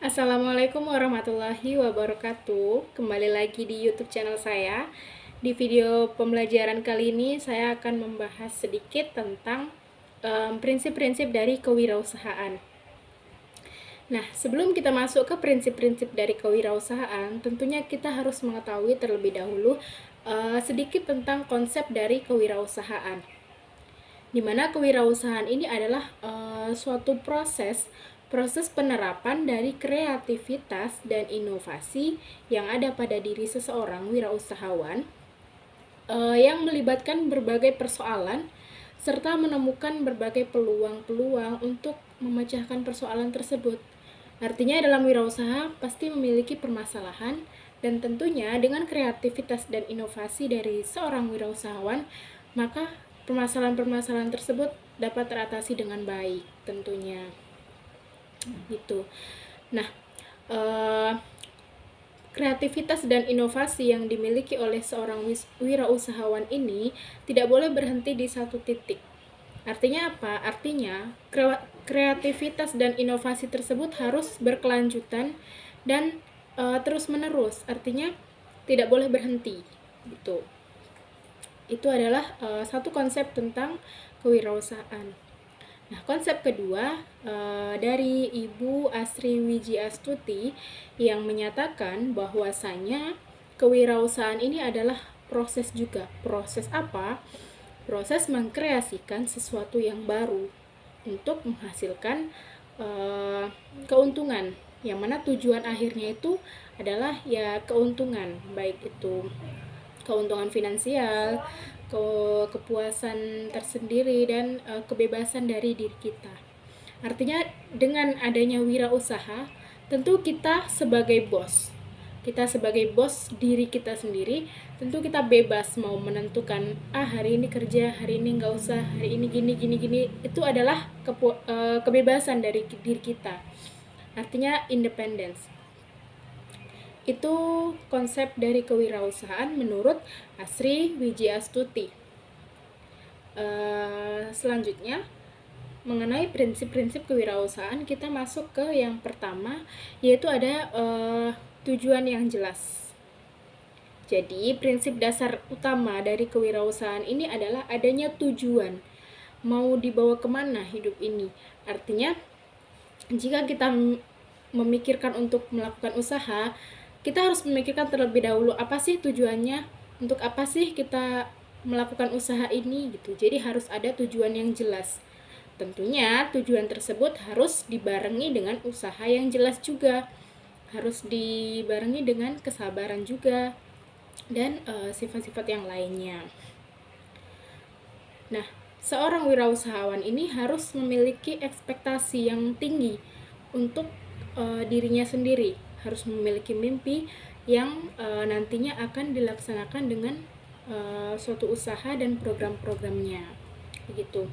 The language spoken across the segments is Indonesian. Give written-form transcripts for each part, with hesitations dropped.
Assalamualaikum warahmatullahi wabarakatuh. Kembali lagi di YouTube channel saya. Di video pembelajaran kali ini saya akan membahas sedikit tentang prinsip-prinsip dari kewirausahaan. Nah, sebelum kita masuk ke prinsip-prinsip dari kewirausahaan, tentunya kita harus mengetahui terlebih dahulu sedikit tentang konsep dari kewirausahaan. Di mana kewirausahaan ini adalah suatu proses penerapan dari kreativitas dan inovasi yang ada pada diri seseorang wirausahawan yang melibatkan berbagai persoalan serta menemukan berbagai peluang-peluang untuk memecahkan persoalan tersebut. Artinya dalam wirausaha pasti memiliki permasalahan, dan tentunya dengan kreativitas dan inovasi dari seorang wirausahawan, maka permasalahan-permasalahan tersebut dapat teratasi dengan baik tentunya. Gitu. Nah, kreativitas dan inovasi yang dimiliki oleh seorang wirausahawan ini tidak boleh berhenti di satu titik. Artinya apa? Artinya kreativitas dan inovasi tersebut harus berkelanjutan dan terus-menerus. Artinya tidak boleh berhenti. Gitu. Itu adalah satu konsep tentang kewirausahaan. Nah, konsep kedua dari Ibu Asri Wijiastuti yang menyatakan bahwasanya kewirausahaan ini adalah proses juga. Proses apa? Proses mengkreasikan sesuatu yang baru untuk menghasilkan keuntungan, yang mana tujuan akhirnya itu adalah ya keuntungan, baik itu keuntungan finansial, kepuasan tersendiri, dan kebebasan dari diri kita. Artinya dengan adanya wirausaha, tentu kita sebagai bos diri kita sendiri, tentu kita bebas mau menentukan hari ini kerja, hari ini nggak usah, hari ini gini. Itu adalah kebebasan dari diri kita. Artinya independence. Itu konsep dari kewirausahaan menurut Asri Wijiastuti. Selanjutnya, mengenai prinsip-prinsip kewirausahaan, kita masuk ke yang pertama, yaitu ada tujuan yang jelas. Jadi, prinsip dasar utama dari kewirausahaan ini adalah adanya tujuan. Mau dibawa kemana hidup ini? Artinya, jika kita memikirkan untuk melakukan usaha, kita harus memikirkan terlebih dahulu apa sih tujuannya, untuk apa sih kita melakukan usaha ini gitu. Jadi harus ada tujuan yang jelas. Tentunya tujuan tersebut harus dibarengi dengan usaha yang jelas juga, harus dibarengi dengan kesabaran juga, dan sifat-sifat yang lainnya. Nah, seorang wirausahawan ini harus memiliki ekspektasi yang tinggi untuk dirinya sendiri, harus memiliki mimpi yang nantinya akan dilaksanakan dengan suatu usaha dan program-programnya. Begitu.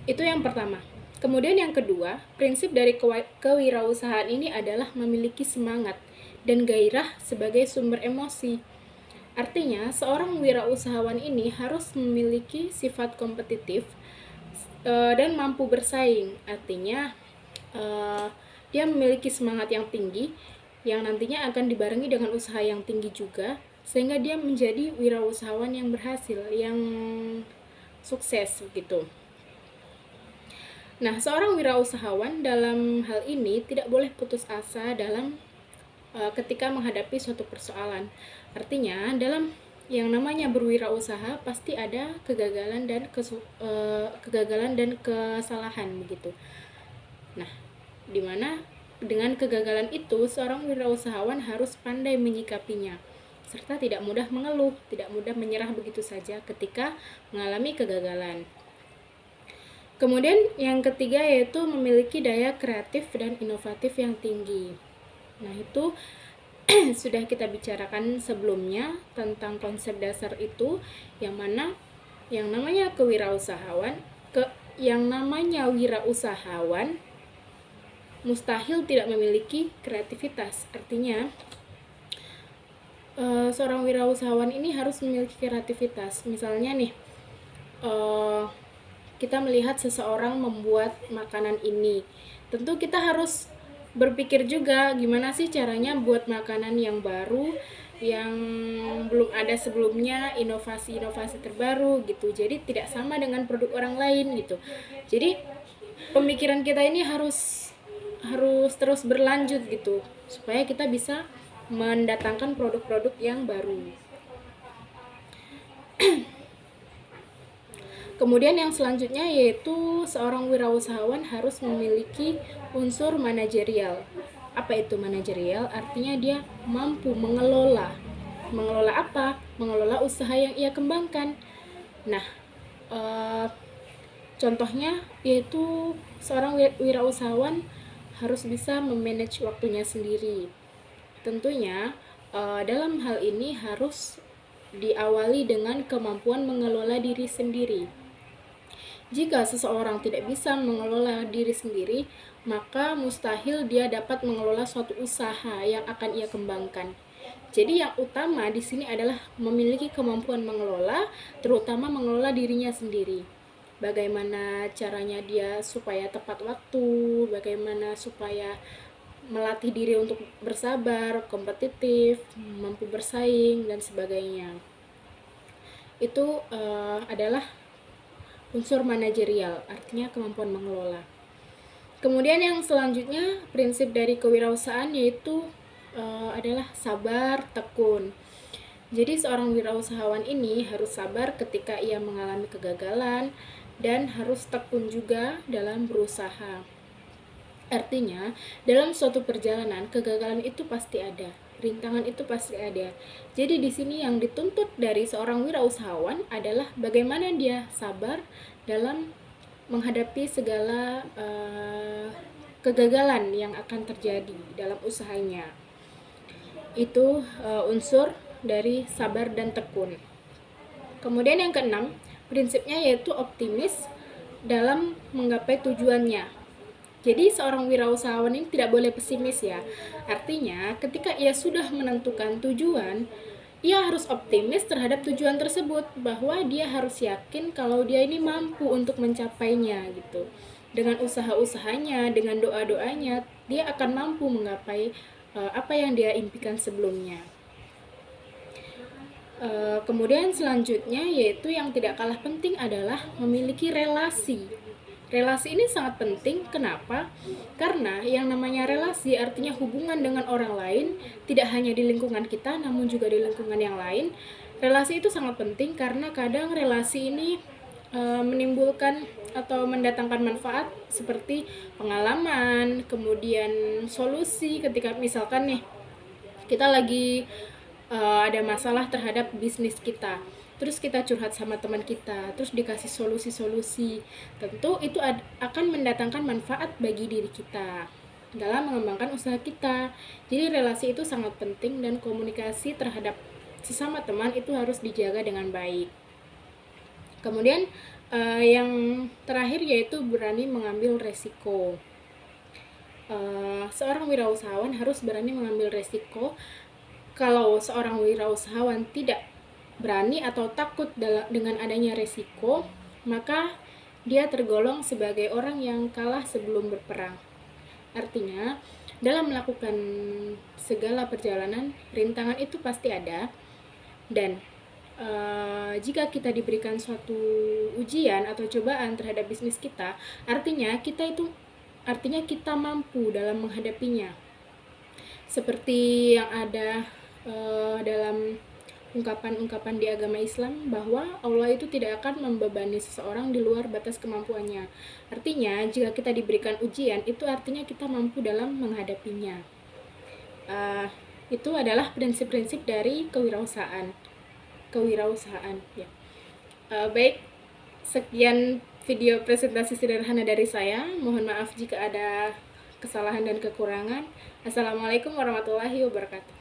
Itu yang pertama. Kemudian yang kedua, prinsip dari kewirausahaan ini adalah memiliki semangat dan gairah sebagai sumber emosi. Artinya, seorang wirausahawan ini harus memiliki sifat kompetitif dan mampu bersaing. Artinya, dia memiliki semangat yang tinggi yang nantinya akan dibarengi dengan usaha yang tinggi juga, sehingga dia menjadi wirausahawan yang berhasil, yang sukses gitu. Nah, seorang wirausahawan dalam hal ini tidak boleh putus asa dalam ketika menghadapi suatu persoalan. Artinya, dalam yang namanya berwirausaha pasti ada kegagalan dan kesalahan begitu. Nah, dimana dengan kegagalan itu seorang wirausahawan harus pandai menyikapinya, serta tidak mudah mengeluh, tidak mudah menyerah begitu saja ketika mengalami kegagalan. Kemudian yang ketiga yaitu memiliki daya kreatif dan inovatif yang tinggi. Nah, itu sudah kita bicarakan sebelumnya tentang konsep dasar itu, yang mana yang namanya wirausahawan mustahil tidak memiliki kreativitas. Artinya seorang wirausahawan ini harus memiliki kreativitas. Misalnya nih, kita melihat seseorang membuat makanan ini, tentu kita harus berpikir juga gimana sih caranya buat makanan yang baru, yang belum ada sebelumnya, inovasi-inovasi terbaru gitu. Jadi tidak sama dengan produk orang lain gitu. Jadi pemikiran kita ini harus terus berlanjut gitu supaya kita bisa mendatangkan produk-produk yang baru. Kemudian yang selanjutnya yaitu seorang wirausahawan harus memiliki unsur manajerial. Apa itu manajerial? Artinya dia mampu mengelola. Mengelola apa? Mengelola usaha yang ia kembangkan. Nah, contohnya yaitu seorang wirausahawan harus bisa memanage waktunya sendiri. Tentunya dalam hal ini harus diawali dengan kemampuan mengelola diri sendiri. Jika seseorang tidak bisa mengelola diri sendiri, maka mustahil dia dapat mengelola suatu usaha yang akan ia kembangkan. Jadi yang utama di sini adalah memiliki kemampuan mengelola, terutama mengelola dirinya sendiri. Bagaimana caranya dia supaya tepat waktu, bagaimana supaya melatih diri untuk bersabar, kompetitif, mampu bersaing, dan sebagainya. Itu adalah unsur manajerial, artinya kemampuan mengelola. Kemudian yang selanjutnya, prinsip dari kewirausahaan yaitu adalah sabar, tekun. Jadi seorang wirausahawan ini harus sabar ketika ia mengalami kegagalan dan harus tekun juga dalam berusaha. Artinya, dalam suatu perjalanan, kegagalan itu pasti ada, rintangan itu pasti ada. Jadi di sini yang dituntut dari seorang wirausahawan adalah bagaimana dia sabar dalam menghadapi segala kegagalan yang akan terjadi dalam usahanya. Itu unsur dari sabar dan tekun. Kemudian yang keenam, prinsipnya yaitu optimis dalam menggapai tujuannya. Jadi seorang wirausahawan ini tidak boleh pesimis ya. Artinya ketika ia sudah menentukan tujuan, ia harus optimis terhadap tujuan tersebut, bahwa dia harus yakin kalau dia ini mampu untuk mencapainya gitu. Dengan usaha-usahanya, dengan doa-doanya, dia akan mampu menggapai apa yang dia impikan sebelumnya. Kemudian selanjutnya yaitu yang tidak kalah penting adalah memiliki relasi. Relasi ini sangat penting. Kenapa? Karena yang namanya relasi artinya hubungan dengan orang lain, tidak hanya di lingkungan kita namun juga di lingkungan yang lain. Relasi itu sangat penting karena kadang relasi ini menimbulkan atau mendatangkan manfaat seperti pengalaman, kemudian solusi ketika misalkan nih kita lagi ada masalah terhadap bisnis kita, terus kita curhat sama teman kita, terus dikasih solusi-solusi, tentu itu akan mendatangkan manfaat bagi diri kita dalam mengembangkan usaha kita. Jadi relasi itu sangat penting dan komunikasi terhadap sesama teman itu harus dijaga dengan baik. Kemudian yang terakhir yaitu berani mengambil resiko. Seorang wirausahawan harus berani mengambil resiko. Kalau seorang wirausahawan tidak berani atau takut dengan adanya resiko, maka dia tergolong sebagai orang yang kalah sebelum berperang. Artinya, dalam melakukan segala perjalanan, rintangan itu pasti ada, dan jika kita diberikan suatu ujian atau cobaan terhadap bisnis kita, artinya kita mampu dalam menghadapinya. Seperti yang ada dalam ungkapan-ungkapan di agama Islam, bahwa Allah itu tidak akan membebani seseorang di luar batas kemampuannya. Artinya jika kita diberikan ujian, itu artinya kita mampu dalam menghadapinya. Itu adalah prinsip-prinsip dari kewirausahaan ya. Baik, sekian video presentasi sederhana dari saya. Mohon maaf jika ada kesalahan dan kekurangan. Assalamualaikum warahmatullahi wabarakatuh.